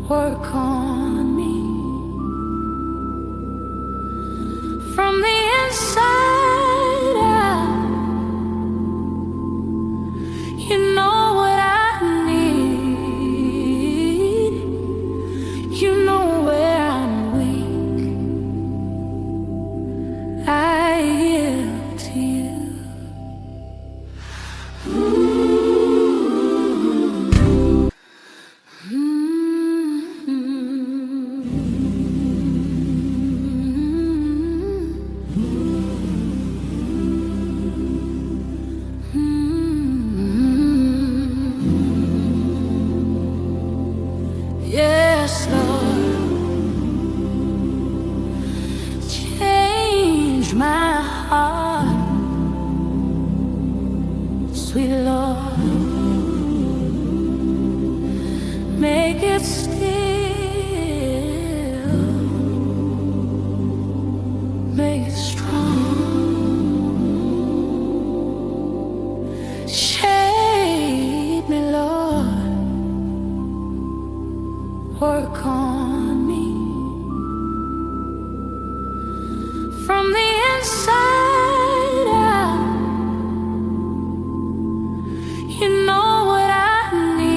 work on me from the inside out. You know what I need. You know where I'm weak. I yield to you. Yes, Lord, change my heart, sweet Lord, make it still, make it strong, shape me, Lord, work on me from the inside out. You know what I need.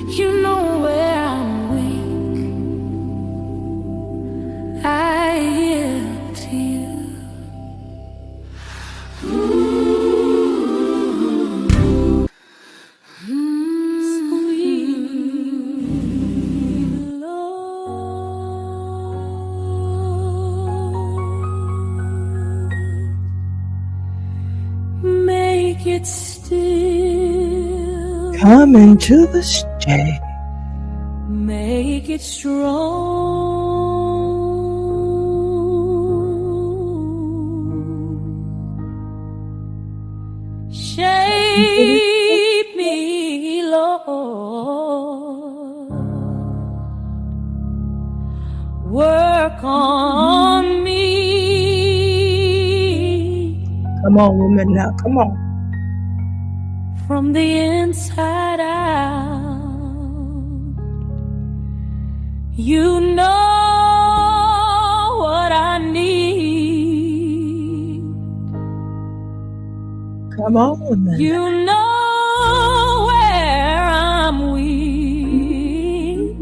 You know where I'm weak. I yield to you. Make it still, Come into the stage. make it strong, shape me, Lord, work on me Come on, woman, now. Come on. from the inside out. You know what I need. Come on, woman. You know where I'm weak.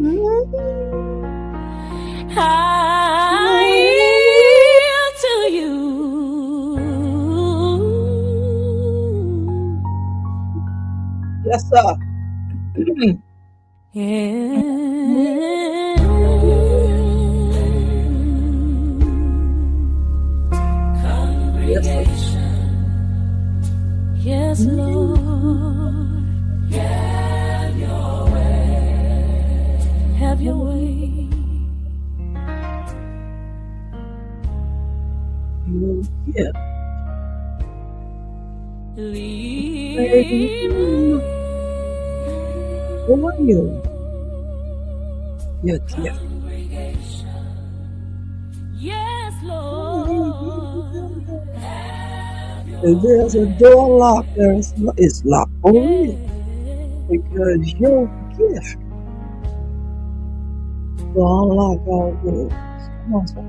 I yield to you. Yes, sir. Congregation, yes, Lord, have your way, have your way. Yeah. Leave Who are you? Yes, yes. yes, Lord, If there's a door locked, it's locked for you. Because your gift will unlock all doors. Come on, sir.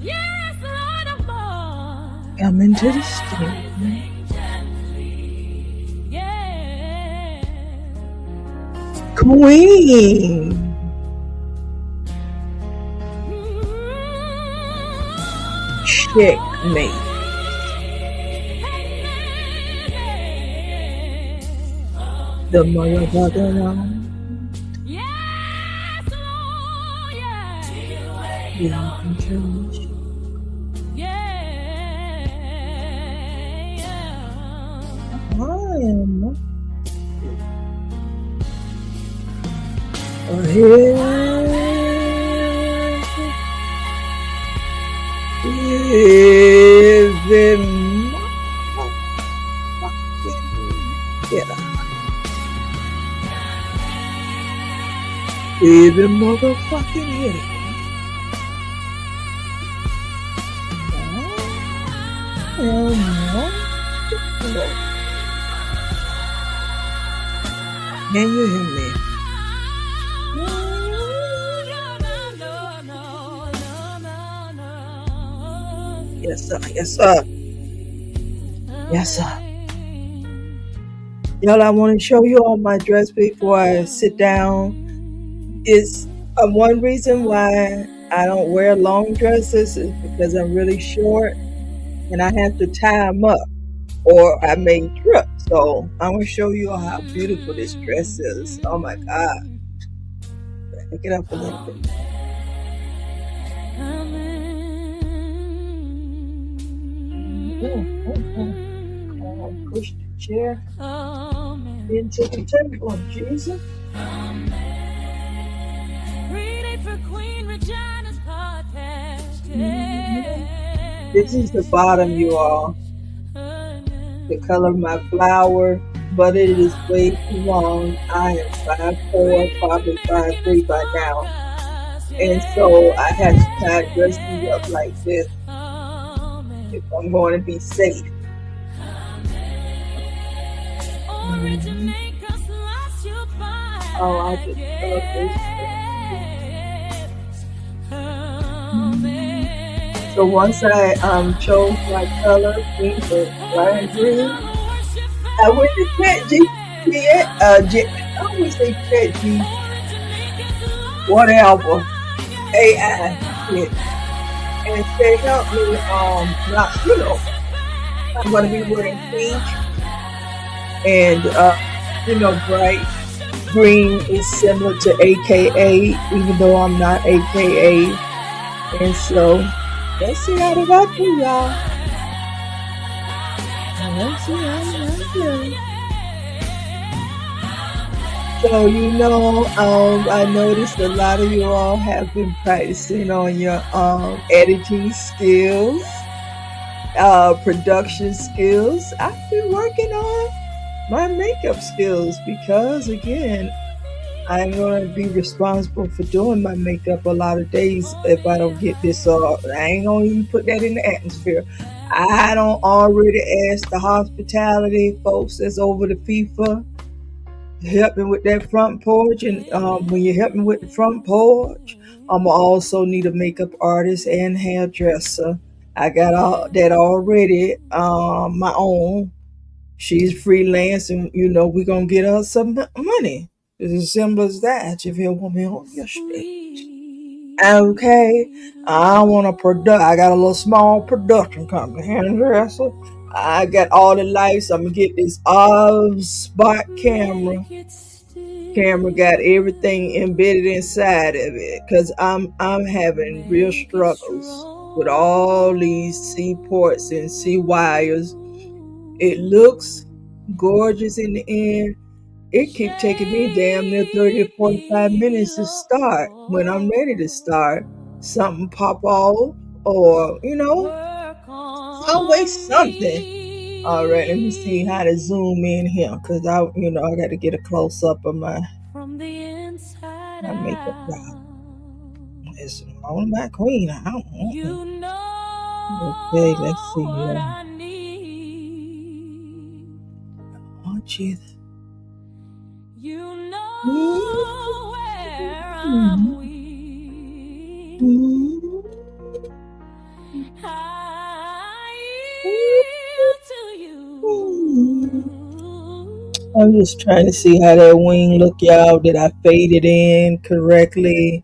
yes, Lord of God, Come into the stage. yeah. Queen. Checkmate. The motherfucker now. Yes, Lord, yeah. Yeah, I'm church. Yeah. I am ahead. Living motherfucking yeah. Even motherfucking hit. am wonderful. Can you hear me? Yes, sir. Yes, sir. Yes, sir. Y'all, I want to show you all my dress before I sit down. It's one reason why I don't wear long dresses is because I'm really short and I have to tie them up or I may trip. So I'm going to show you how beautiful this dress is. Oh my God. Pick it up a little bit. Push the chair into the table, Jesus. This is the bottom, you all. The color of my flower, but it is way too long. I am 5'4", probably 5'3" by now. And so I have to try to dress me up like this if I'm going to be safe. Oh, I just love this. So once I chose my color, pink or lime green, I went to ChatGPT. I always say ChatGPT, whatever AI shit, and say help me. Not I'm gonna be wearing pink and bright green is similar to AKA, even though I'm not AKA, and so. Let's see how they got to y'all. Let's see how they got to. So I noticed a lot of you all have been practicing on your editing skills, production skills. I've been working on my makeup skills because again, I'm going to be responsible for doing my makeup a lot of days if I don't get this. I ain't going to even put that in the atmosphere. I don't already ask the hospitality folks that's over the FIFA to help me with that front porch. And when you help me with the front porch, I'm going to also need a makeup artist and hairdresser. I got all that already, my own. She's freelance and, we're going to get her some money. It's as simple as that. If you want me on your stage. Okay. I want a I got a little small production company. Hairdresser. I got all the lights. I'm going to get this spot camera. Camera got everything embedded inside of it. Because I'm having real struggles with all these C ports and C wires. It looks gorgeous in the end. It keep taking me damn near 30 to 45 minutes to start. When I'm ready to start, something pop off or, always something. All right, let me see how to zoom in here because I got to get a close up of my makeup job. It's all my queen. I don't know. Okay, let's see here. Oh, Jesus. Where I'm weak, I yield to you. I'm just trying to see how that wing look, y'all. Did I fade it in correctly?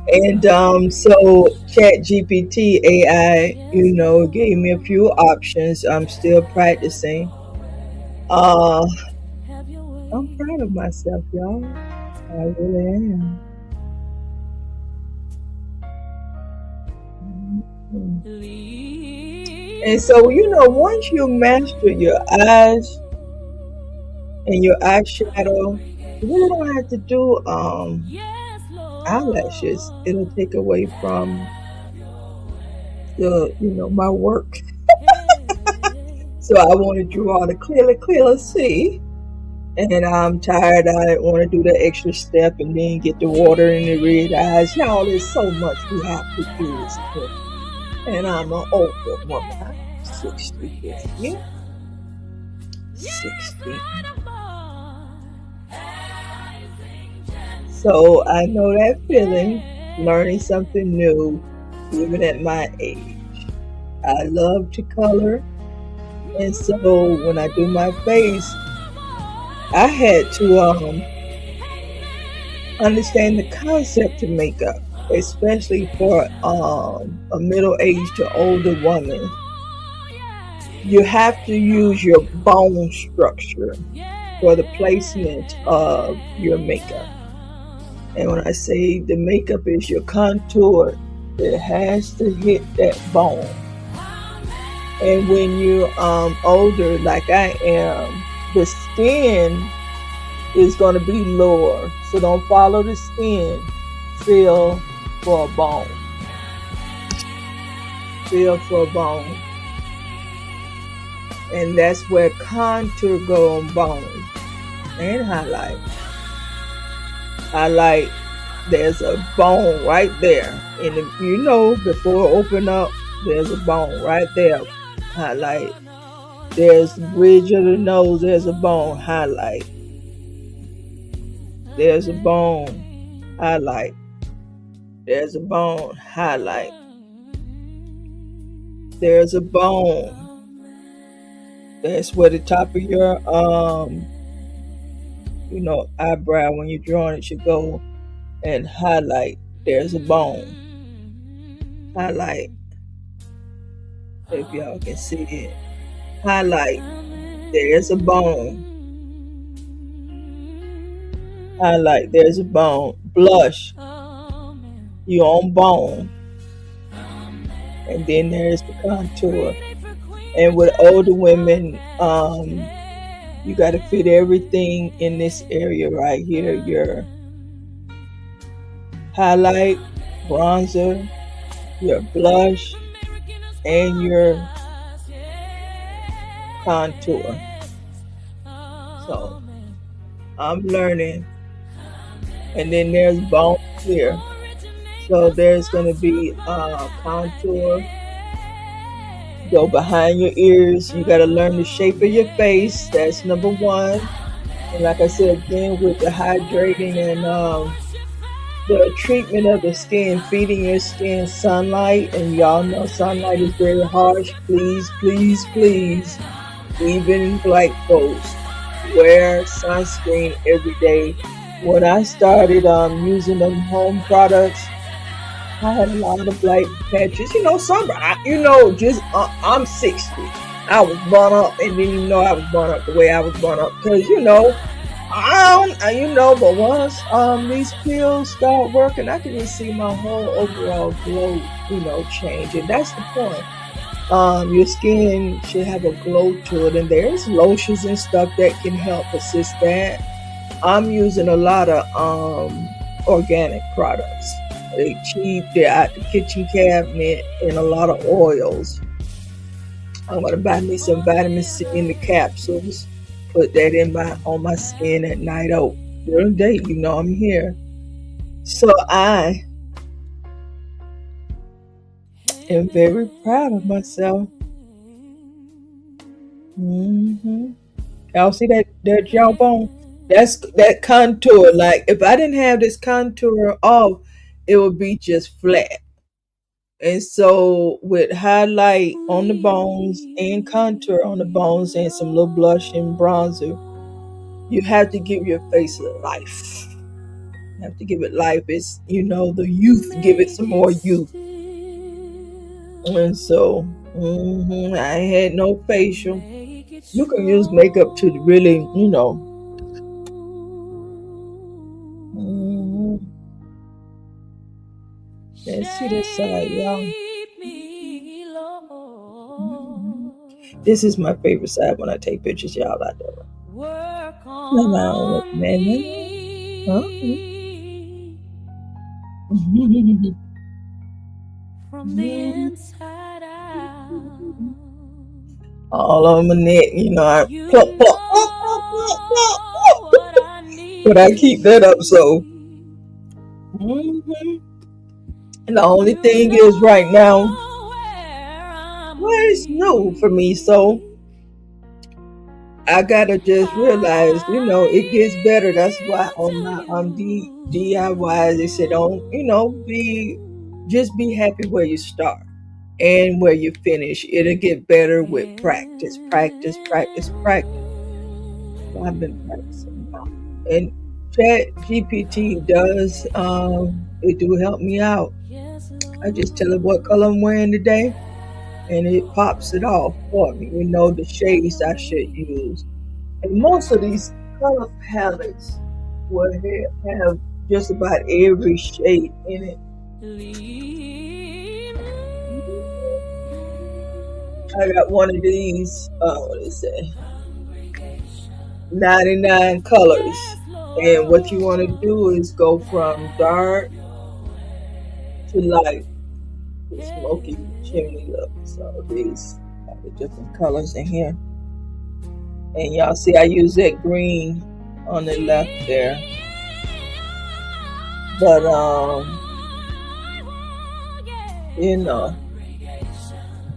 And so ChatGPT AI, gave me a few options. I'm still practicing. I'm proud of myself, y'all. I really am. And so, once you master your eyes and your eyeshadow, you really don't have to do eyelashes. It'll take away from my work. So I want to draw to clearly see And I'm tired. I didn't want to do the extra step and then get the water in the red eyes. Y'all, there's so much we have to do. And I'm an older woman. I'm 60 this year. 60. So I know that feeling, learning something new, even at my age. I love to color. And so when I do my face, I had to understand the concept of makeup, especially for a middle-aged to older woman. You have to use your bone structure for the placement of your makeup. And when I say the makeup is your contour, it has to hit that bone. And when you're older, like I am, the skin is going to be lower. So don't follow the skin. Feel for a bone. Feel for a bone. And that's where contour go on bones and highlight. Highlight, there's a bone right there. And if you know, before open up, there's a bone right there. Highlight. There's the bridge of the nose, there's a bone. Highlight. There's a bone. Highlight. There's a bone. Highlight. There's a bone. That's where the top of your eyebrow, when you're drawing it, should go, and highlight. There's a bone. Highlight. If y'all can see it. Highlight. There's a bone. Highlight. There's a bone. Blush. You on bone. And then there's the contour. And with older women, you got to fit everything in this area right here. Your highlight, bronzer, your blush, and your contour. So I'm learning. And then there's bone here. So there's going to be contour. Go behind your ears. You got to learn the shape of your face. That's number one. And like I said, again, with the hydrating and the treatment of the skin, feeding your skin sunlight. And y'all know sunlight is very harsh. Please, please, please, even black folks, wear sunscreen every day. When I started using them home products, I had a lot of black patches. I'm 60. I was born up and didn't even know I was born up the way I was born up. Because, but once these pills start working, I can just see my whole overall glow, change. And that's the point. Your skin should have a glow to it. And there's lotions and stuff that can help assist that. I'm using a lot of organic products. They cheap, they're out the kitchen cabinet, and a lot of oils. I'm gonna buy me some vitamin C in the capsules. Put that on my skin at night. Oh, during the day, I'm here. So I am very proud of myself. Y'all see that jawbone? That's that contour. Like if I didn't have this contour off, it would be just flat. And so with highlight on the bones and contour on the bones and some little blush and bronzer, you have to give your face life. You have to give it life. It's, the youth, give it some more youth. And so I had no facial. You can use makeup to really, Let's see this side, y'all. This is my favorite side when I take pictures, y'all. I do it. From the inside out. All on my neck, I plop, plop, plop, plop, plop, plop. but I keep that up. So, mhm. And the only thing is right now, well, it's new for me. So I gotta just realize, it gets better. That's why on my DIY, they said, don't, just be happy where you start and where you finish. It'll get better with practice, practice, practice, practice. So I've been practicing now. And Chat GPT does, it do help me out. I just tell it what color I'm wearing today, and it pops it off for me. The shades I should use. And most of these color palettes will have just about every shade in it. I got one of these, what is it? 99 colors. And what you want to do is go from dark to light. The smoky chimney look. So these are the different colors in here. And y'all see I use that green on the left there. But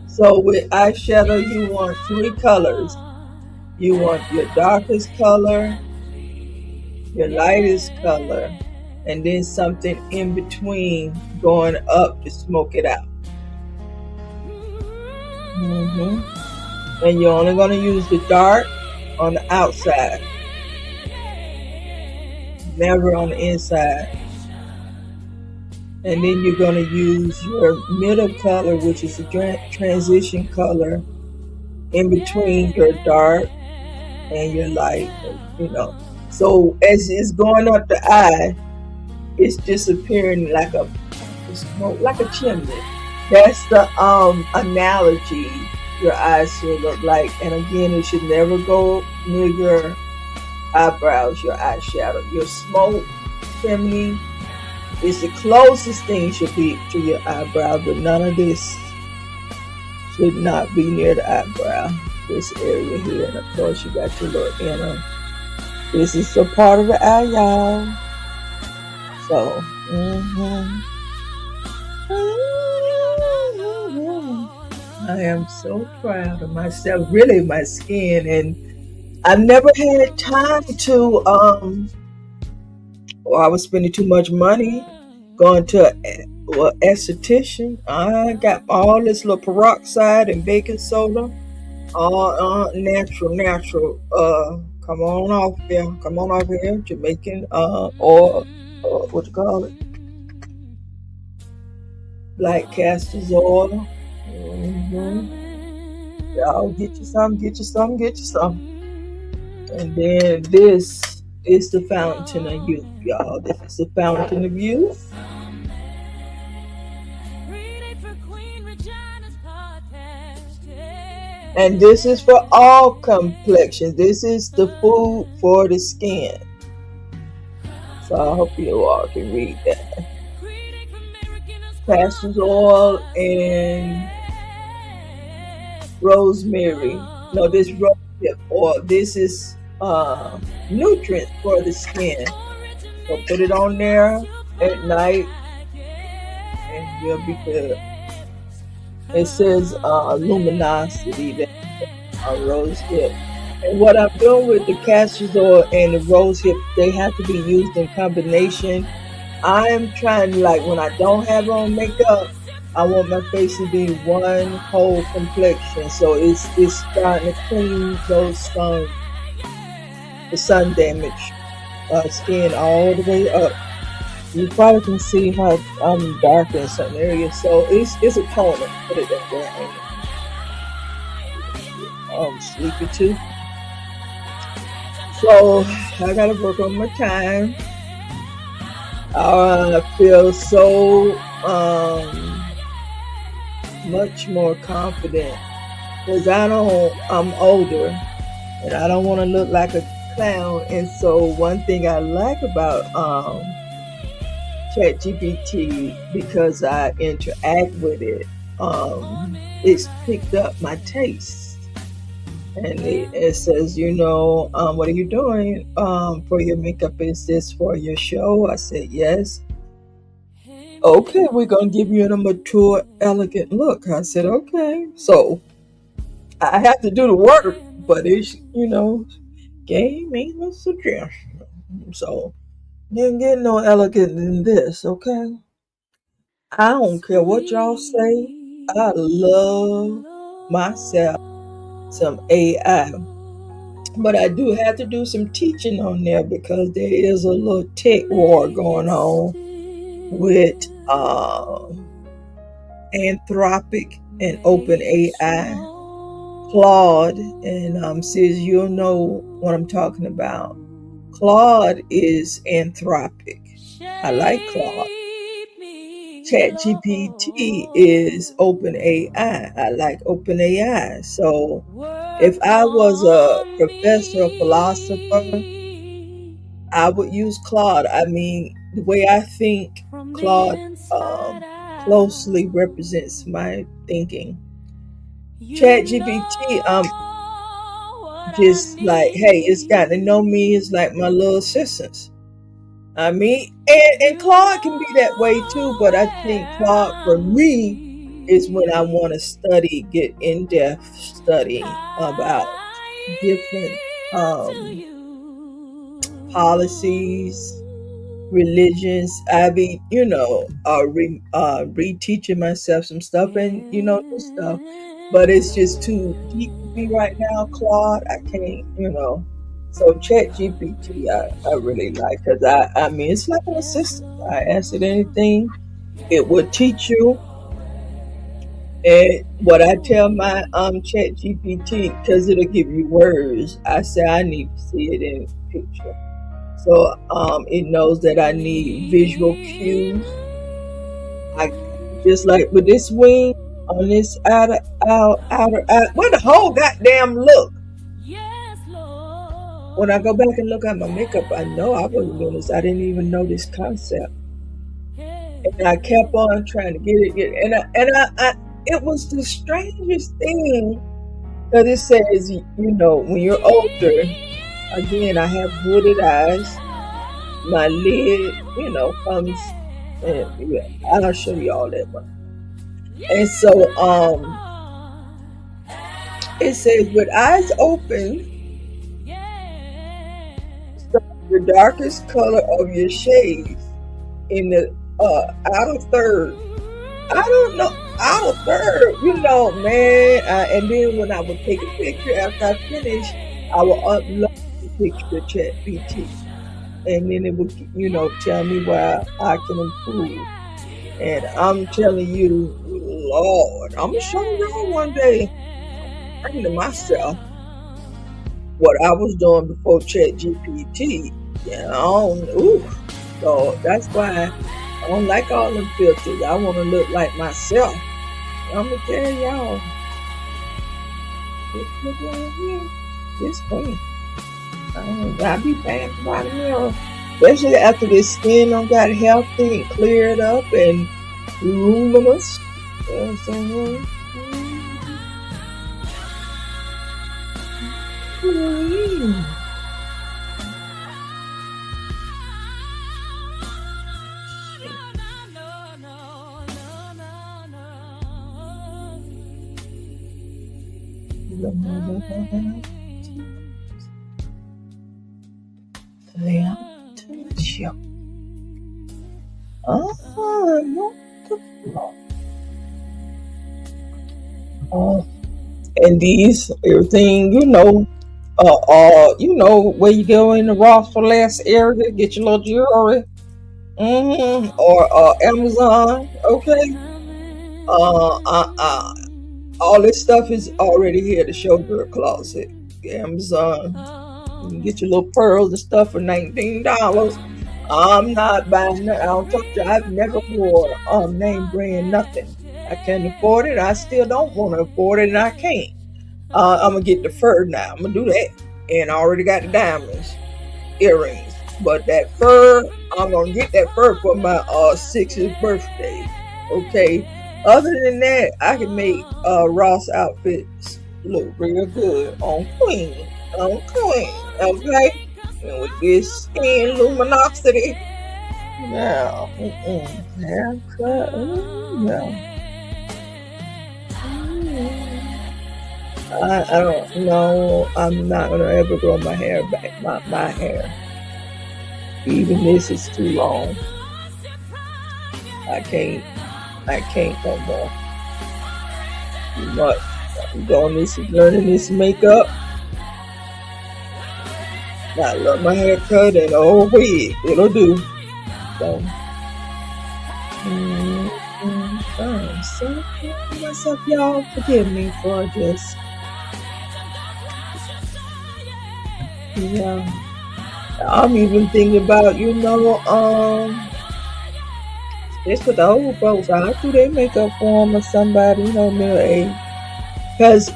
so with eyeshadow you want 3 colors. You want your darkest color, your lightest color, and then something in between going up to smoke it out. And you're only going to use the dark on the outside, never on the inside. And then you're going to use your middle color, which is the transition color, in between your dark and your light, So as it's going up the eye, it's disappearing like a chimney. That's the analogy your eyes should look like. And again, it should never go near your eyebrows, your eyeshadow. Your smoke chimney is the closest thing should be to your eyebrow, but none of this should not be near the eyebrow. This area here, and of course you got your little inner. This is a part of the eye, y'all. So, I am so proud of myself, really my skin, and I've never had time to, or I was spending too much money going to an esthetician. I got all this little peroxide and baking soda, all natural. Come on off here, Jamaican or what you call it, black castor oil. Y'all get you some. And then this is the fountain of youth, y'all. This is the fountain of youth. And this is for all complexions. This is the food for the skin. So I hope you all can read that. Castor oil and rosemary. No, this rosehip oil. This is nutrients for the skin. So put it on there at night and you'll be good. It says luminosity there on rosehip. And what I'm doing with the castor oil and the rosehip, they have to be used in combination. I'm trying to, like, when I don't have on makeup, I want my face to be one whole complexion. So it's starting to clean those the sun damaged skin all the way up. You probably can see how I'm dark in some areas. So it's a toner. Put it that way. I'm sleepy too. So I gotta work on my time. I feel so much more confident because I'm older and I don't want to look like a clown. And so one thing I like about ChatGPT, because I interact with it, it's picked up my taste. And it says, what are you doing for your makeup? Is this for your show? I said, yes. Okay, we're going to give you a mature, elegant look. I said, okay. So I have to do the work, but it's, gave me a suggestion. So didn't get no elegant than this, okay? I don't care what y'all say. I love myself some AI. But I do have to do some teaching on there because there is a little tech war going on with Anthropic and Open AI, Claude, and sis, you'll know what I'm talking about. Claude is Anthropic. I like Claude. ChatGPT is Open AI. I like Open AI. So if I was a professor or philosopher, I would use Claude. I mean, the way I think, Claude closely represents my thinking. ChatGPT, just like, hey, it's got to know me. It's like my little assistants. I mean, and Claude can be that way too, but I think Claude for me is when I want to study, get in-depth study about different policies, religions. I be, reteaching myself some stuff and, new stuff. But it's just too deep for me right now, Claude. I can't. So ChatGPT, I really like because I mean, it's like an assistant. I ask it anything, it will teach you. And what I tell my ChatGPT, because it'll give you words, I say I need to see it in picture. So it knows that I need visual cues. I just like with this wing on this outer where the whole goddamn look. When I go back and look at my makeup, I know I wasn't doing this. I didn't even know this concept, and I kept on trying to get it. And it was the strangest thing because it says, when you're older, again, I have wooded eyes. My lid, comes, and yeah, I'll show you all that one. And so, it says with eyes open, the darkest color of your shades in the outer third. I don't know, outer third, man. And then when I would take a picture after I finish, I would upload the picture to ChatGPT. And then it would, tell me where I can improve. And I'm telling you, Lord, I'm going to show y'all one day, I'm to myself, what I was doing before ChatGPT. So that's why I don't like all them filters. I want to look like myself. I'm going to tell y'all. This look right here, this queen. I be bad by the mirror. Especially after this skin done got healthy and cleared up and luminous. And these everything, where you go in the Ross for Less area, get your little jewelry, or Amazon, okay. All this stuff is already here to show your closet. Amazon, you can get your little pearls and stuff for $19. I'm not buying that. I don't talk to you. I've never wore name brand nothing. I can't afford it. I still don't want to afford it, and I can't. I'm gonna get the fur now. I'm gonna do that, and I already got the diamonds, earrings. But that fur, I'm gonna get that fur for my 60th birthday. Okay. Other than that, I can make Ross outfits look real good on Queen. On Queen. Okay? And with this skin luminosity. Yeah. Haircut. Yeah. I don't know. I'm not gonna ever grow my hair back. My hair. Even this is too long. I can't no more. Too much. I'm doing this, learning this makeup. I love my haircut and oh wig. It'll do. So I'm so proud of myself, y'all. Forgive me for just yeah. I'm even thinking about, it's with the old folks. I do their makeup for them or somebody, middle age. Because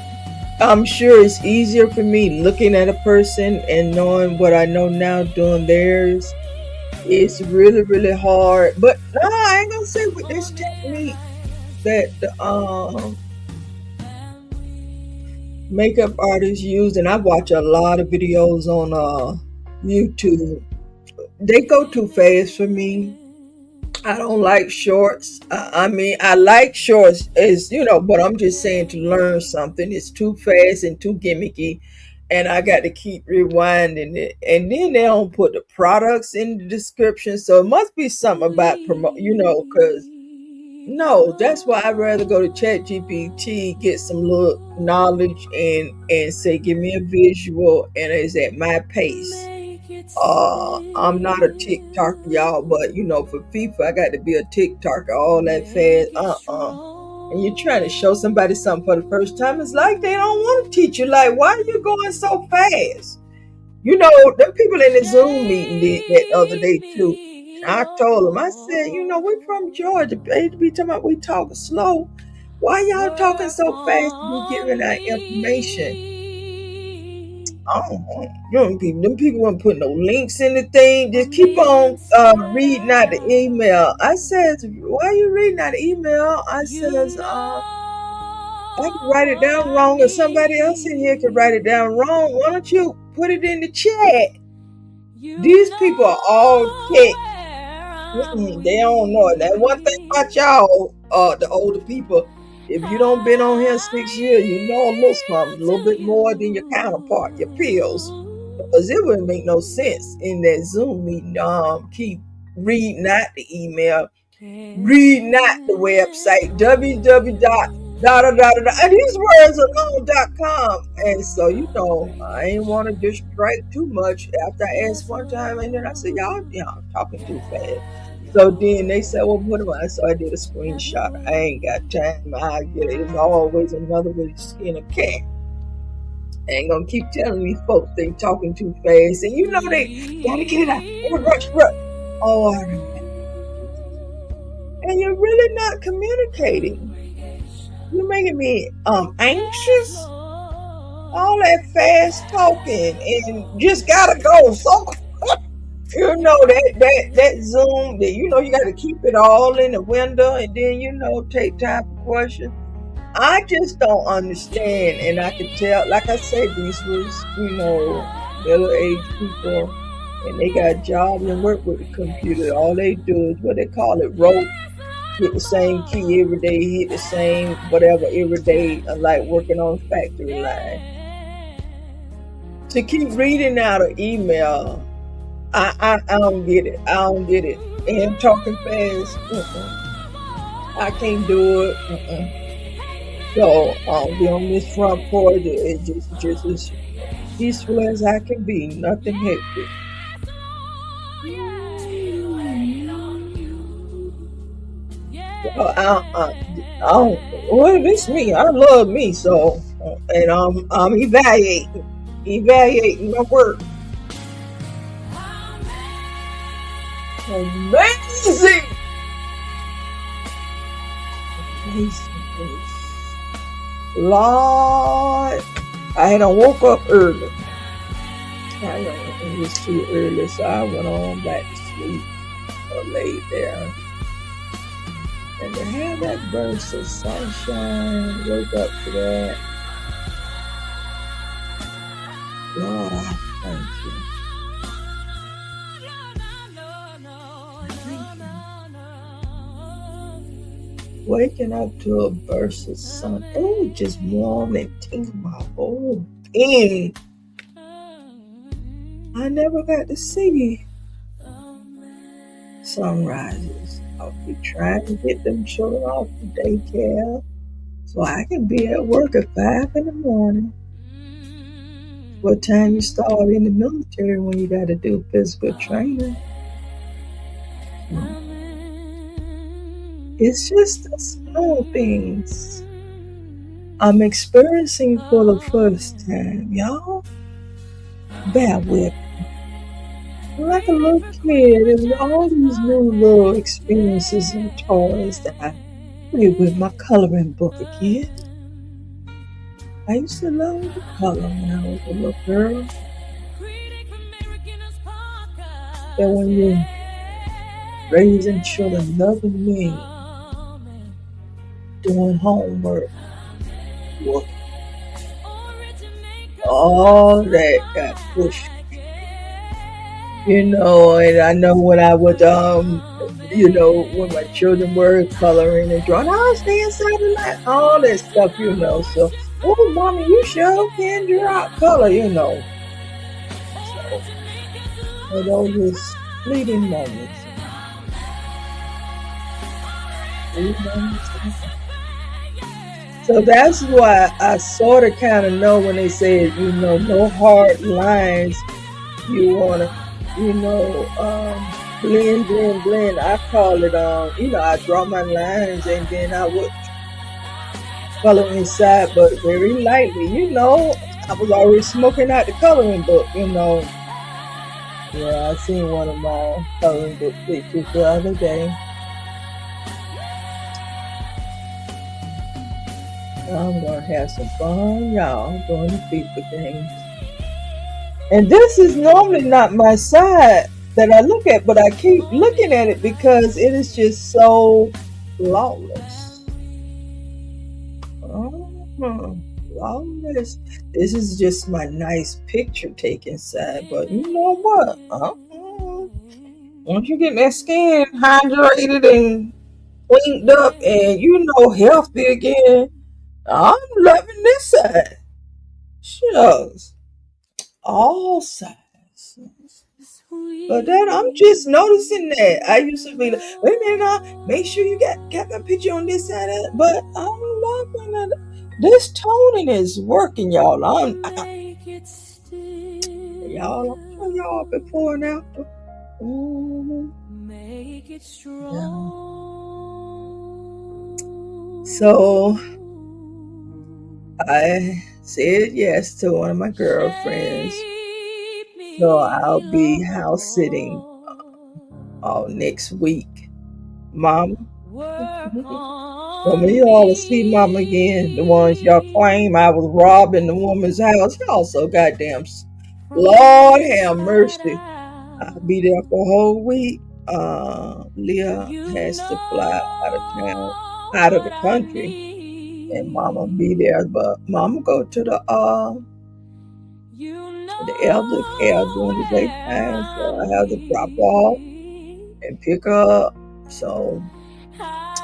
I'm sure it's easier for me looking at a person and knowing what I know now doing theirs. It's really, really hard. But no, I ain't gonna say with this technique that the makeup artists use, and I watch a lot of videos on YouTube. They go too fast for me. I don't like shorts. I mean, I like shorts, but I'm just saying to learn something. It's too fast and too gimmicky, and I got to keep rewinding it. And then they don't put the products in the description, so it must be something about because no, that's why I'd rather go to ChatGPT, get some little knowledge, and say, give me a visual, and it's at my pace. I'm not a TikToker, y'all, but for FIFA, I got to be a TikToker all that fast. And you're trying to show somebody something for the first time. It's like they don't want to teach you. Like, why are you going so fast? Them people in the Zoom meeting did that other day too. I told them, I said, we're from Georgia. They be talking about we talking slow. Why y'all talking so fast to be giving out information? Them people weren't putting no links in the thing. Just keep on reading out the email. I says, why are you reading out the email? I says, I can write it down wrong, or somebody else in here can write it down wrong. Why don't you put it in the chat? These people are all tech. They don't know it. That one thing about y'all, the older people, if you don't been on here 6 years, you know a little something, a little bit more than your counterpart, your peers. Because it wouldn't make no sense in that Zoom meeting. Keep reading out the email, reading out the website, www. And these words are long.com. And so, I ain't want to distract too much after I asked one time. And then I said, y'all talking too fast. So then they said, well, what am I? So I did a screenshot. I ain't got time. I get it. There's always another way to skin a cat. I ain't gonna keep telling these folks they talking too fast. And they gotta get it out. Rush. Oh, I remember. And you're really not communicating. You're making me anxious. All that fast talking and just gotta go. So that Zoom that you got to keep it all in the window and then take time for questions. I just don't understand, and I could tell, like I said, these was middle-aged people, and they got jobs and work with the computer. All they do is what they call it, rote. Hit the same key every day, hit the same whatever every day, like working on a factory line. To keep reading out an email, I don't get it. I don't get it. And talking fast, I can't do it. So I'll be on this front porch. It's just as peaceful as I can be. Nothing hectic. Well, it's me. I love me. So, and I'm evaluating my work. Amazing. Lord, I had woke up early. I know it was too early, so I went on back to sleep or laid there. And to have that burst of sunshine, wake up to that. Lord, I thank you. I thank you. Waking up to a burst of sun. Oh, just warm and tingle my whole being. I never got to see sunrises. I'll be trying to get them children off to daycare so I can be at work at 5 in the morning. What time you start in the military when you got to do physical training? It's just the small things I'm experiencing for the first time, y'all. Bear with me. Like a little kid, there's all these new little experiences and toys that I play with my coloring book again. I used to love to color when I was a little girl. But when you're raising children, loving me, doing homework, work, all that got pushed. And I know when I would, when my children were coloring and drawing, I was staying inside like all that stuff, So, oh, mommy, you sure can draw color, So, those fleeting moments. So that's why I sort of kind of know when they say, no hard lines. You want to, blend. I call it, I draw my lines and then I would color inside, but very lightly, I was already smoking out the coloring book, Yeah, I seen one of my coloring book pictures the other day. I'm going to have some fun, y'all, doing the FIFA things. And this is normally not my side that I look at, but I keep looking at it because it is just so flawless. Flawless. This is just my nice picture taking side, but you know what? Once you get that skin hydrated and cleaned up and healthy again, I'm loving this side. Shucks. All sides. But then I'm just noticing that. I used to be like, wait a minute, make sure you got my picture on this side. But I'm loving it. This toning is working, y'all. I'll show y'all before and after. Make it strong. So I said yes to one of my girlfriends. So I'll be house sitting all next week. Mama. Some of y'all will see Mama again. The ones y'all claim I was robbing the woman's house. Y'all so goddamn. Lord have mercy. I'll be there for a whole week. Leah has to fly out of town, out of the country. And Mama be there. But Mama go to the elder care during the daytime, so I have to drop off and pick her up. So,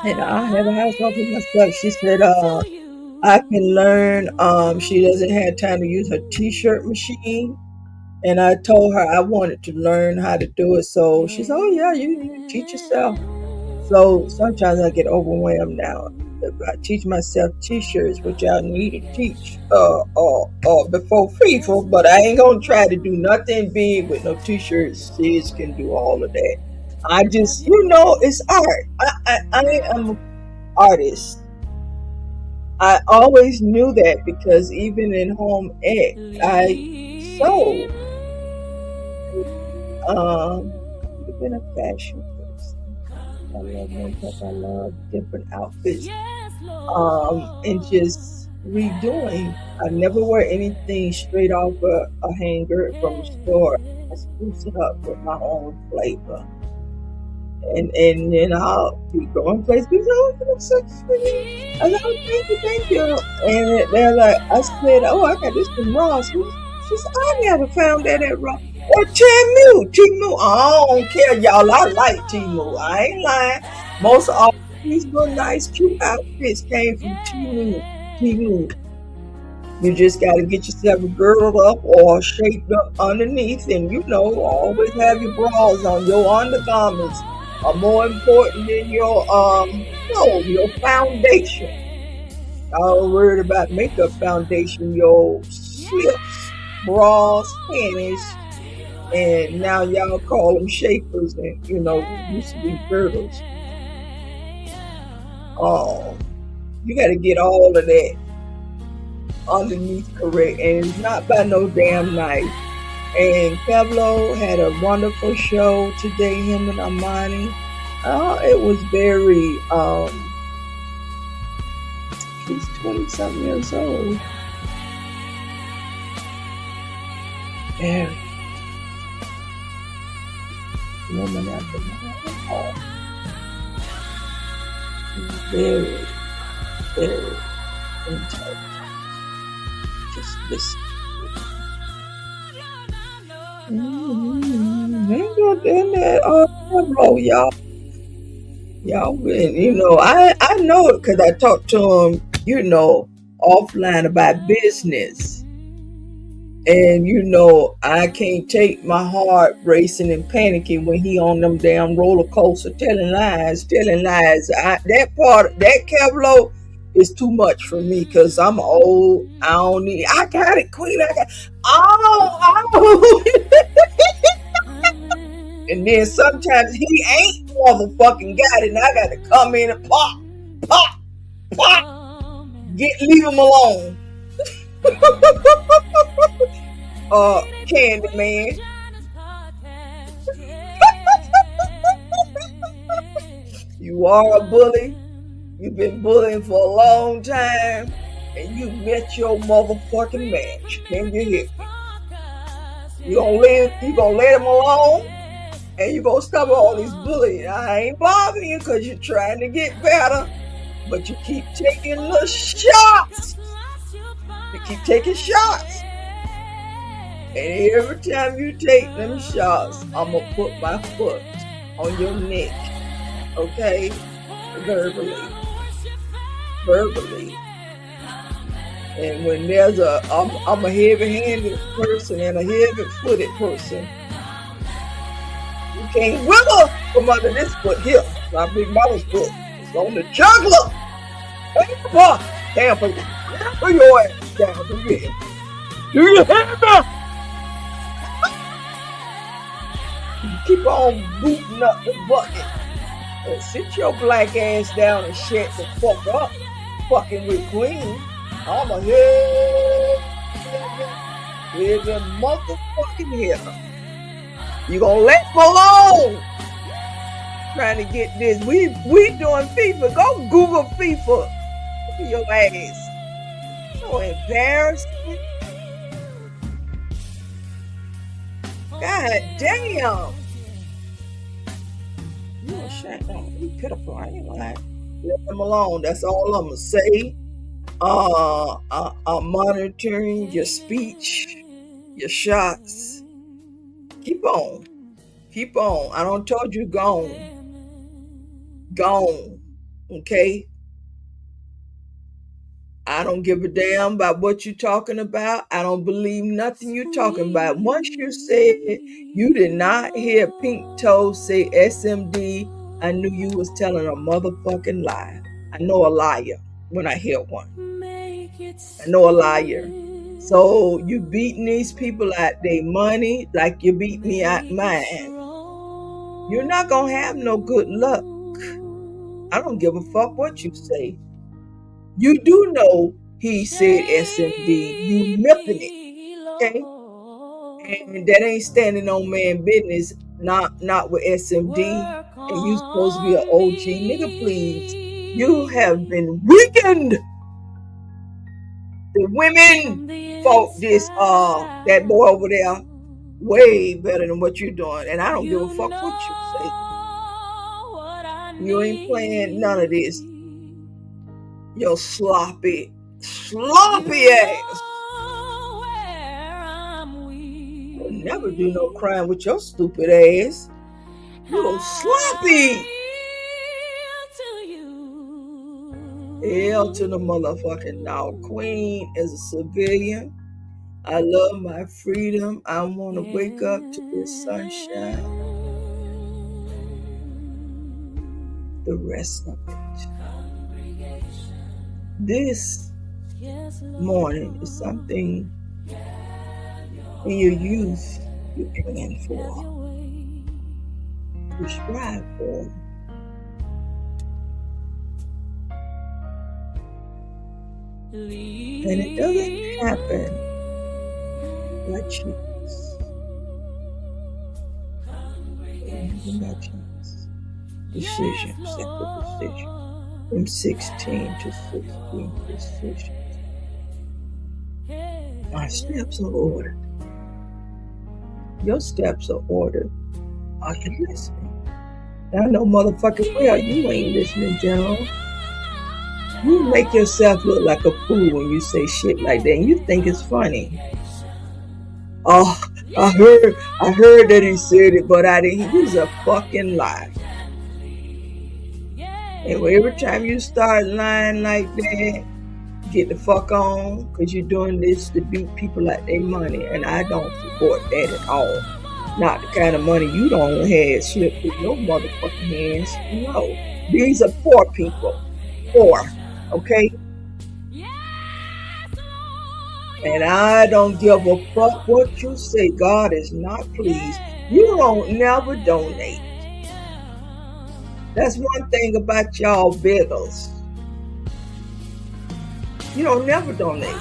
and I have a house all for myself. She said, I can learn. She doesn't have time to use her t-shirt machine, and I told her I wanted to learn how to do it. So she said, oh yeah, you teach yourself. So sometimes I get overwhelmed now. If I teach myself t-shirts, which I need to teach before FIFA, but I ain't gonna try to do nothing big with no t-shirts. Kids can do all of that. I just, it's art. I am an artist. I always knew that because even in home ec, I sewed. I've been a fashion person. I love makeup. I love different outfits. And just redoing. I never wear anything straight off a hanger from the store. I spruce it up with my own flavor. And then I'll be going places. People say, oh, you look sexy for you. I said, oh, thank you. And they're like, I said, oh, I got this from Ross. She said, I never found that at wrong. Or Timu. I don't care, y'all. I like Timu. I ain't lying. Most of all these little nice, cute outfits came from Timu. You just got to get yourself girdled up or shaped up underneath, and always have your bras on. Your undergarments are more important than your foundation. Y'all worried about makeup foundation, your slips, bras, panties, and now y'all call them shapers, and used to be girdles. You got to get all of that underneath correct, and it's not by no damn knife. And Pablo had a wonderful show today, him and Amani. It was very he's 20-something years old. Very woman after my heart. Very, very intelligent. Just listen. Ain't no damn that Pablo, y'all. Y'all been, I know it because I talked to him, offline about business. And, I can't take my heart racing and panicking when he on them damn roller coaster telling lies. That Kevlo is too much for me because I'm old. I got it, Queen. Oh. And then sometimes he ain't motherfucking got it, and I got to come in and pop. Leave him alone. Candy man. You are a bully. You've been bullying for a long time, and you met your motherfucking match. Can you hear me? You gonna let him alone, and you gonna stop all these bullying. I ain't bothering you because you're trying to get better, but you keep taking the shots. You keep taking shots. And every time you take them shots, I'm going to put my foot on your neck. Okay? Verbally. And when I'm a heavy-handed person and a heavy-footed person, you can't wiggle from under this foot here. My big mama's foot is on the jugular. Damn, put your ass down. Do you hear me? Keep on booting up the bucket. And sit your black ass down and shut the fuck up. Fucking with Queen. I'm a heavy motherfucking hitter. You gonna let me alone? Trying to get this. We doing FIFA. Go Google FIFA for your ass. So embarrassing. God damn. You a shame. You pitiful. I ain't lying. Let them alone. That's all I'm gonna say. I'm monitoring your speech, your shots. Keep on. I don't told you gone. Okay? I don't give a damn about what you're talking about. I don't believe nothing you're talking about. Once you said you did not hear Pink Toe say SMD, I knew you was telling a motherfucking lie. I know a liar when I hear one. I know a liar. So you beating these people out their money like you beat me out mine. You're not going to have no good luck. I don't give a fuck what you say. You do know he said SMD. You milking it. Okay? And that ain't standing on man business, not with SMD. And you supposed to be an OG. Nigga, please. You have been weakened. The women fought this that boy over there way better than what you're doing. And I don't give a fuck what you say. You ain't playing none of this. Your sloppy ass. never do no crime with your stupid ass. You go sloppy. Hell to the motherfucking dog. Queen is a civilian. I love my freedom. I want to wake up to this sunshine. The rest of it. This morning is something in your youth you plan for, you strive for. And it doesn't happen by chance. By chance. Decisions after decision. From 16 to 16 decisions. My steps are ordered. Your steps are ordered. Are you listening? I know motherfucking well you ain't listening, General. You make yourself look like a fool when you say shit like that, and you think it's funny. Oh, I heard that he said it, but I didn't. He's a fucking lie. And every time you start lying like that, get the fuck on, because you're doing this to beat people at their money, and I don't support that at all. Not the kind of money you don't have slip through your motherfucking hands. No. These are poor people. Poor. Okay? And I don't give a fuck what you say. God is not pleased. You don't never donate. That's one thing about y'all beggars. You don't never donate.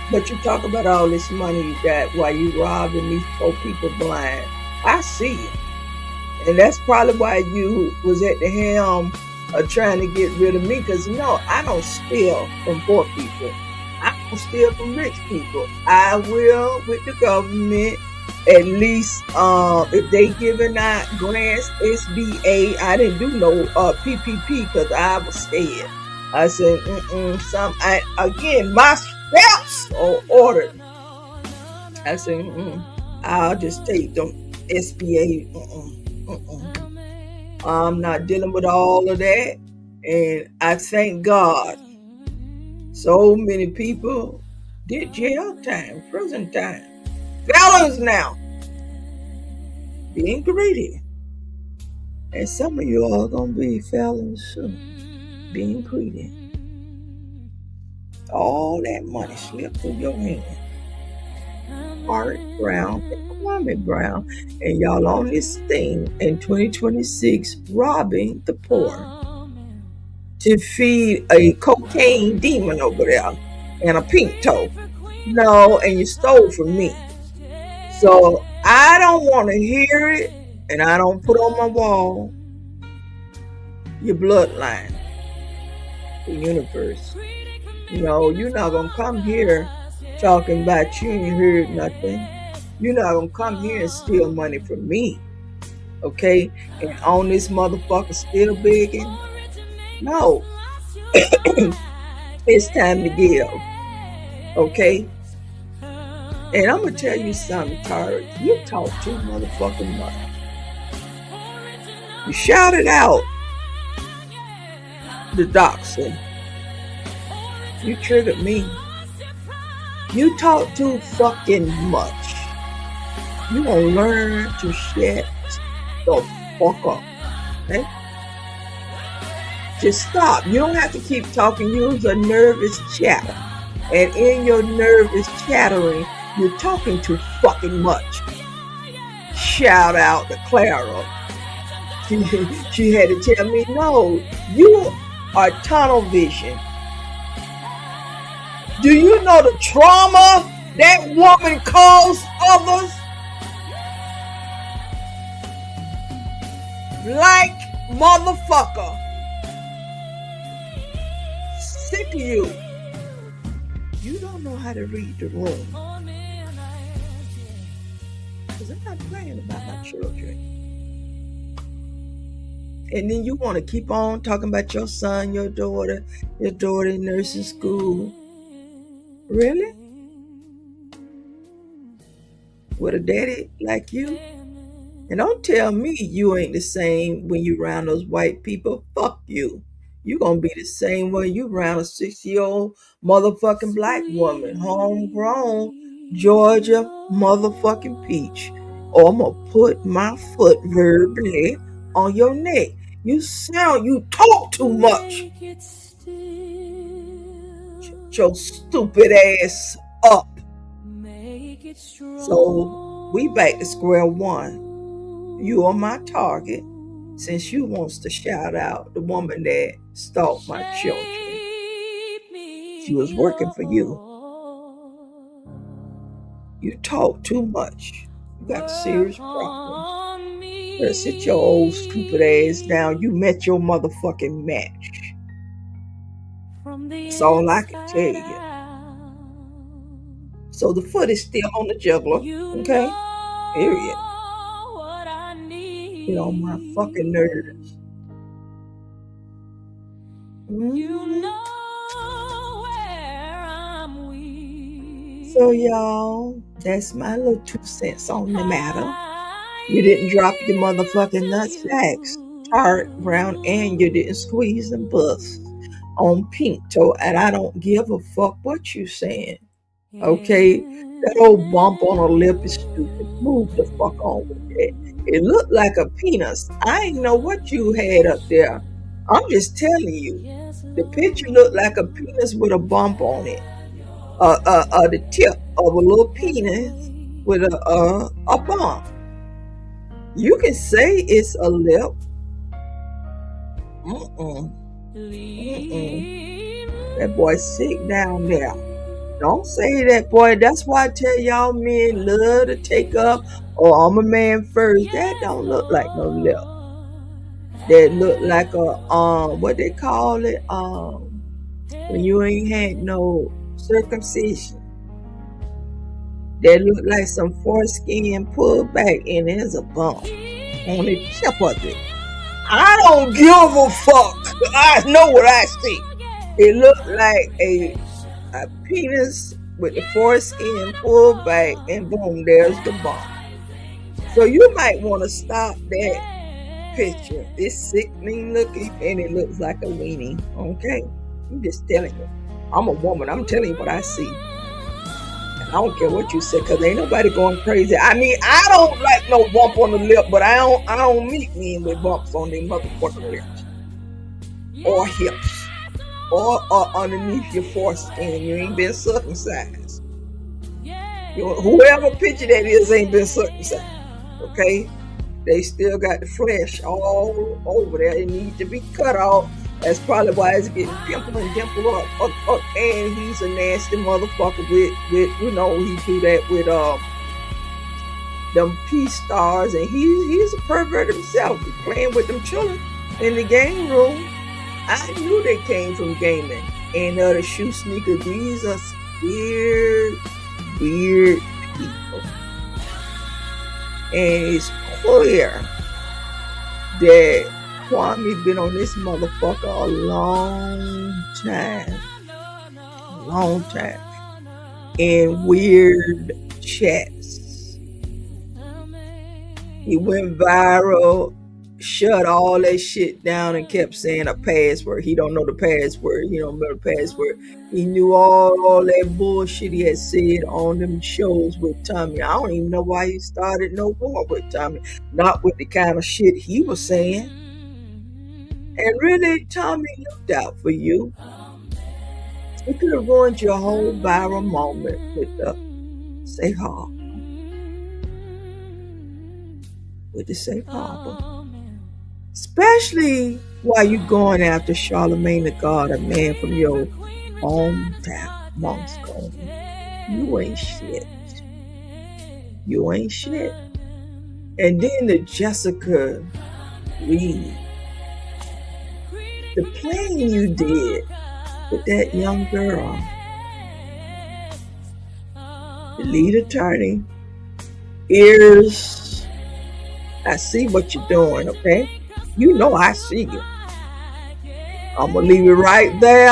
But you talk about all this money you got while you robbing these poor people blind. I see it. And that's probably why you was at the helm of trying to get rid of me. Because no, I don't steal from poor people. I don't steal from rich people. I will with the government. At least if they giving out grants, SBA, I didn't do no PPP because I was scared. I said, again, my steps are ordered. I said, I'll just take them SBA. I'm not dealing with all of that. And I thank God. So many people did jail time, prison time. Felons now. Being greedy. And some of you are going to be felons soon. Being greedy. All that money slipped through your hand. Art Brown and Kwame Brown. And y'all on this thing in 2026 robbing the poor to feed a cocaine demon over there and a pink toe. No, and you stole from me. So I don't want to hear it, and I don't put on my wall your bloodline, the universe. You know, you're not going to come here talking about you ain't heard nothing. You're not going to come here and steal money from me. Okay? And on this motherfucker still begging? No. It's time to give. Okay? And I'm going to tell you something, Tara. You talk too motherfucking much. You shouted out the doxer. You triggered me. You talk too fucking much. You gonna learn to shut the fuck up. Okay? Just stop. You don't have to keep talking. Use a nervous chatter. And in your nervous chattering, you're talking too fucking much. Shout out to Clara. She had to tell me, no, you are tunnel vision. Do you know the trauma that woman caused others? Like motherfucker. Sick of you. You don't know how to read the room. Because I'm not playing about my children. And then you want to keep on talking about your son, your daughter in nursing school. Really? with a daddy like you. And don't tell me you ain't the same when you around those white people. Fuck you. You gonna be the same when you around a 60-year-old motherfucking black woman, homegrown Georgia motherfucking peach. Or I'm gonna put my foot verbally on your neck. You talk too much. Make it still. Shut your stupid ass up. Make it So we back to square one. strong. You are my target since you wants to shout out the woman that stalked my children. She was working for you. You talk too much. You got a serious problem. Better sit your old stupid ass down. You met your motherfucking match. That's all I can tell you. So the foot is still on the juggler, okay? Period. Get on my fucking nerves. So y'all, that's my little 2 cents on the matter. You didn't drop your motherfucking nutsacks, tart, brown, and you didn't squeeze and bust on pink toe, and I don't give a fuck what you saying. Okay? That old bump on her lip is stupid. Move the fuck on with that. It looked like a penis. I ain't know what you had up there. I'm just telling you. The picture looked like a penis with a bump on it. The tip of a little penis with a bump. You can say it's a lip. That boy sick down there. Don't say that, boy. That's why I tell y'all men love to take up, oh, I'm a man first. That don't look like no lip. That look like a what they call it, when you ain't had no circumcision. That look like some foreskin pulled back and there's a bump on the tip of it. I don't give a fuck. I know what I see. It looked like a penis with the foreskin pulled back, and boom, there's the bump. So you might want to stop that picture. It's sickening looking, and it looks like a weenie. Okay, I'm just telling you. I'm a woman. I'm telling you what I see. And I don't care what you say, cause ain't nobody going crazy. I mean, I don't like no bump on the lip, but I don't meet men with bumps on their motherfucking lips or hips. Or underneath your foreskin, you ain't been circumcised. Whoever picture that is ain't been circumcised. Okay? They still got the flesh all over there. It needs to be cut off. That's probably why it's getting pimpled and dimpled up. And he's a nasty motherfucker with you know, he do that with them peace stars, and he's a pervert himself. He playing with them children in the game room. I knew they came from gaming. And the shoe sneakers, these are weird people. And it's clear that Kwame been on this motherfucker a long time. In weird chats. He went viral, shut all that shit down, and kept saying a password. He don't know the password. He don't know the password. He knew all that bullshit he had said on them shows with Tommy. I don't even know why he started no more with Tommy. Not with the kind of shit he was saying. And really, Tommy looked out for you. He could have ruined your whole viral moment with the safe harbor. With the safe harbor. Especially while you going after Charlemagne the God, a man from your hometown, Moscow. You ain't shit. You ain't shit. And then the Jessica Reed. The playing you did with that young girl. The lead attorney. Ears. I see what you're doing, okay? You know I see you. I'm going to leave it right there.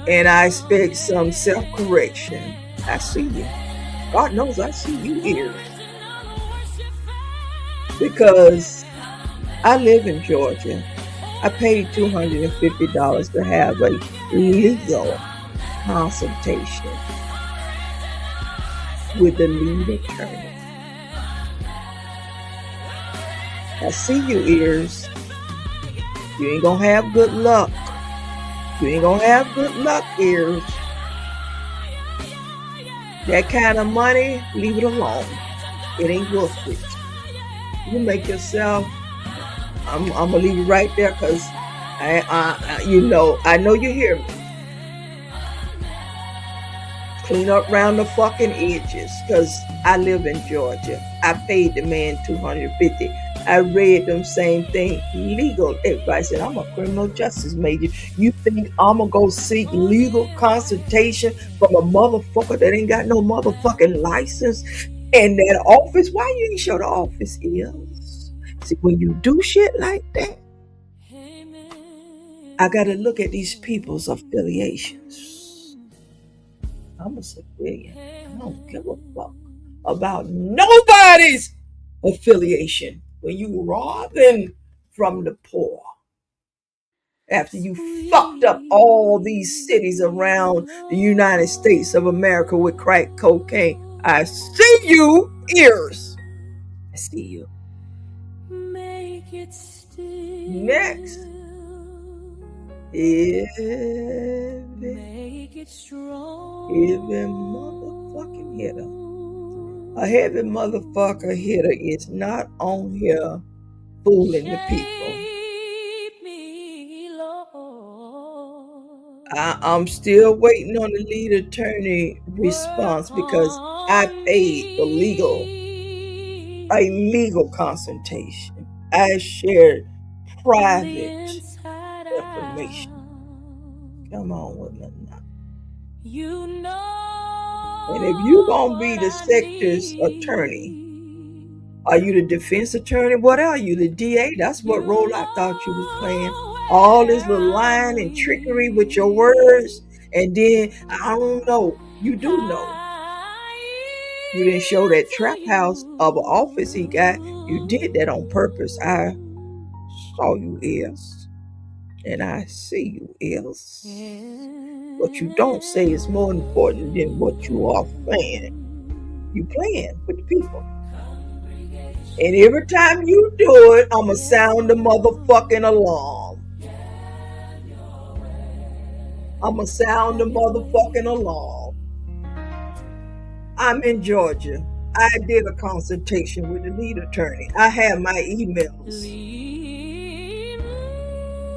And I expect some self-correction. I see you. God knows I see you ears. Because I live in Georgia. I paid $250 to have a legal consultation with the lead attorney. I see you ears. You ain't gonna have good luck. You ain't gonna have good luck, ears. That kind of money, leave it alone. It ain't worth it. You make yourself. I'm gonna leave it right there because I know you hear me. Clean up around the fucking edges because I live in Georgia. I paid the man $250. I read them same thing, legal advice, and I'm a criminal justice major. You think I'm gonna go seek legal consultation from a motherfucker that ain't got no motherfucking license in that office? Why you ain't show the office is? See, when you do shit like that, I gotta look at these people's affiliations. I'm a civilian. I don't give a fuck about nobody's affiliation. When you robbing from the poor, after you fucked up all these cities around the United States of America with crack cocaine, I see you, ears. I see you. Next. Even motherfucking hitter. A heavy motherfucker hitter is not on here fooling the people. I'm still waiting on the lead attorney response because I paid for a legal consultation. I shared private information. Come on with me now. And if you're gonna be the sector's attorney, are you the defense attorney? What are you, the DA? That's what role I thought you was playing. All this little lying and trickery with your words, and then I don't know. You do know. You didn't show that trap house of an office he got. You did that on purpose. I saw you else, and I see you else. What you don't say is more important than what you are saying. You playing with the people. And every time you do it, I'ma sound the motherfucking alarm. I'ma sound the motherfucking alarm. I'm in Georgia. I did a consultation with the lead attorney. I had my emails.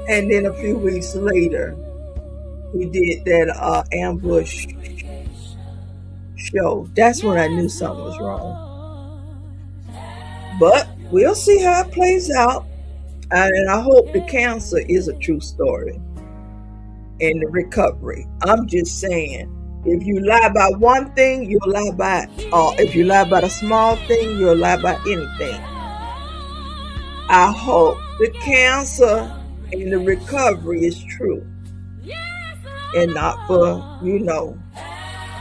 And then a few weeks later, we did that ambush show. That's when I knew something was wrong. But we'll see how it plays out. And I hope the cancer is a true story and the recovery. I'm just saying, if you lie about one thing, you'll lie about if you lie about a small thing, you'll lie about anything. I hope the cancer and the recovery is true. And not for,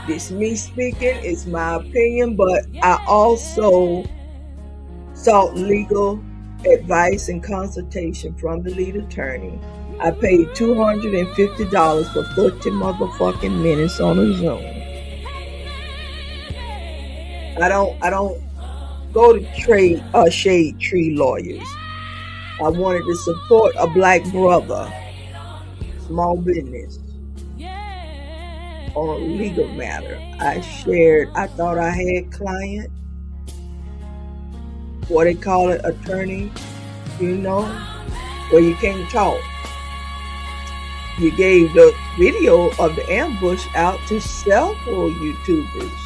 this me speaking, it's my opinion, but I also sought legal advice and consultation from the lead attorney. I paid $250 for 30 motherfucking minutes on a Zoom. I don't go to shade tree lawyers. I wanted to support a black brother, small business, on a legal matter. I thought I had client, what they call it, attorney, where you can't talk. You gave the video of the ambush out to several YouTubers.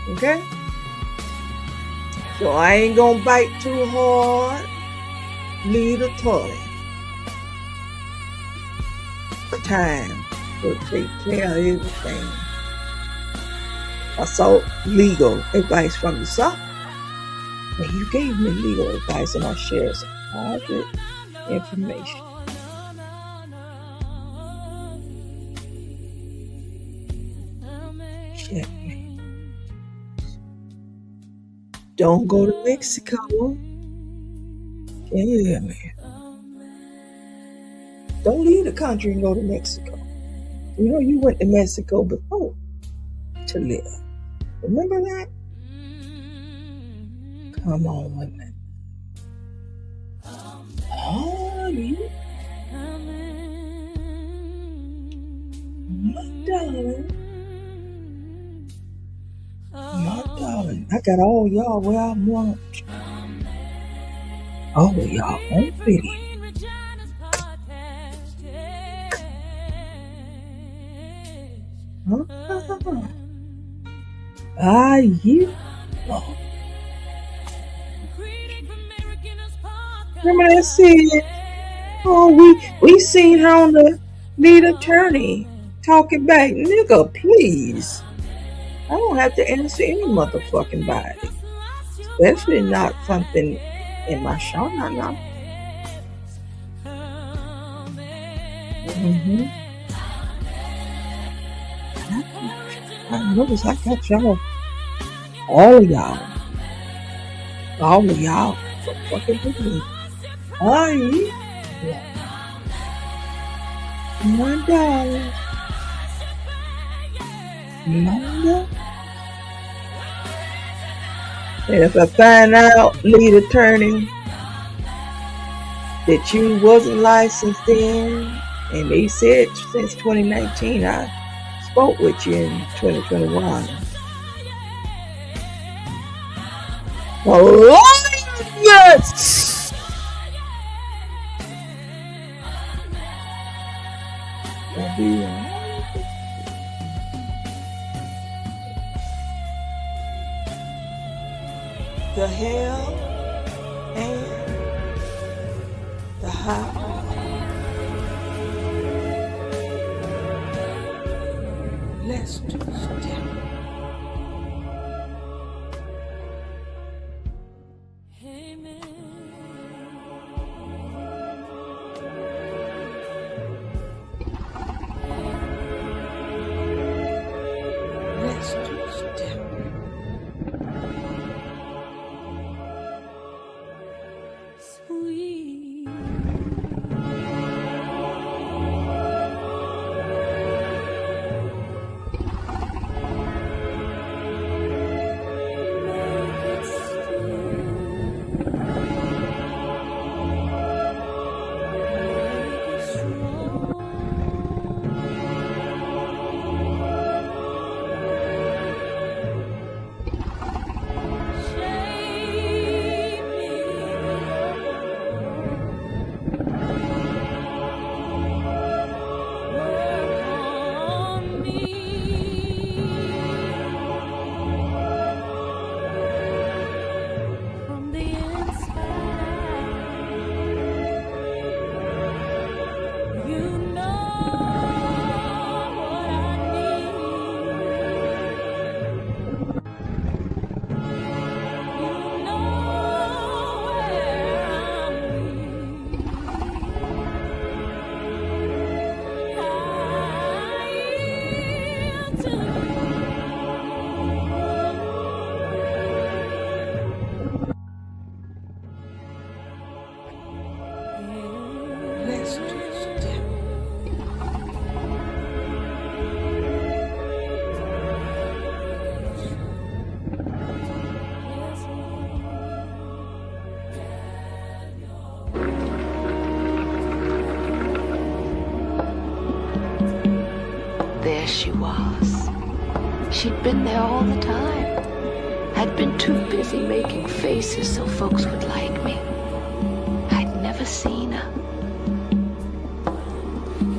Okay? So I ain't gonna bite too hard. Lead attorney. Time to take care of everything. I sought legal advice from the South. And you gave me legal advice, and I shared some private information. Checkmate. Don't go to Mexico. Can you hear me? Don't leave the country and go to Mexico. You know you went to Mexico before to live. Remember that? Come on with me. Oh, you. My darling. My darling. I got all y'all where I want. All of y'all on video. You. Oh. Remember that scene? Oh, we seen her on the lead attorney talking back. Nigga, please. I don't have to answer any motherfucking body. Especially not something in my show. No. I notice I got y'all. All of y'all. So fucking with me. My darling. Mama. And if I find out, lead attorney, that you wasn't licensed then, and they said since 2019, I spoke with you in 2021. Yes! The hell and the high. Let's do step. Let's do step. Sweet. There she was. She'd been there all the time. I'd been too busy making faces so folks would like me. I'd never seen her.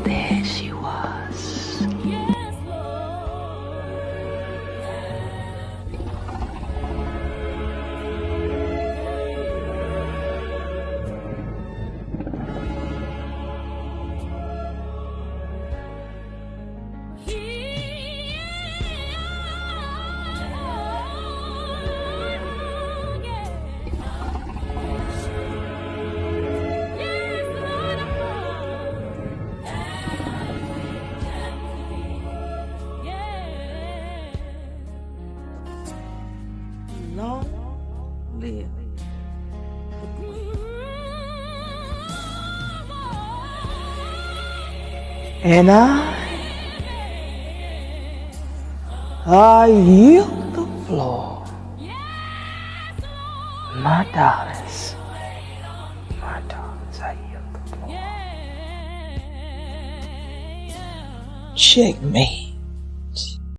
There she was. And I yield the floor. My darlings, I yield the floor. Checkmate.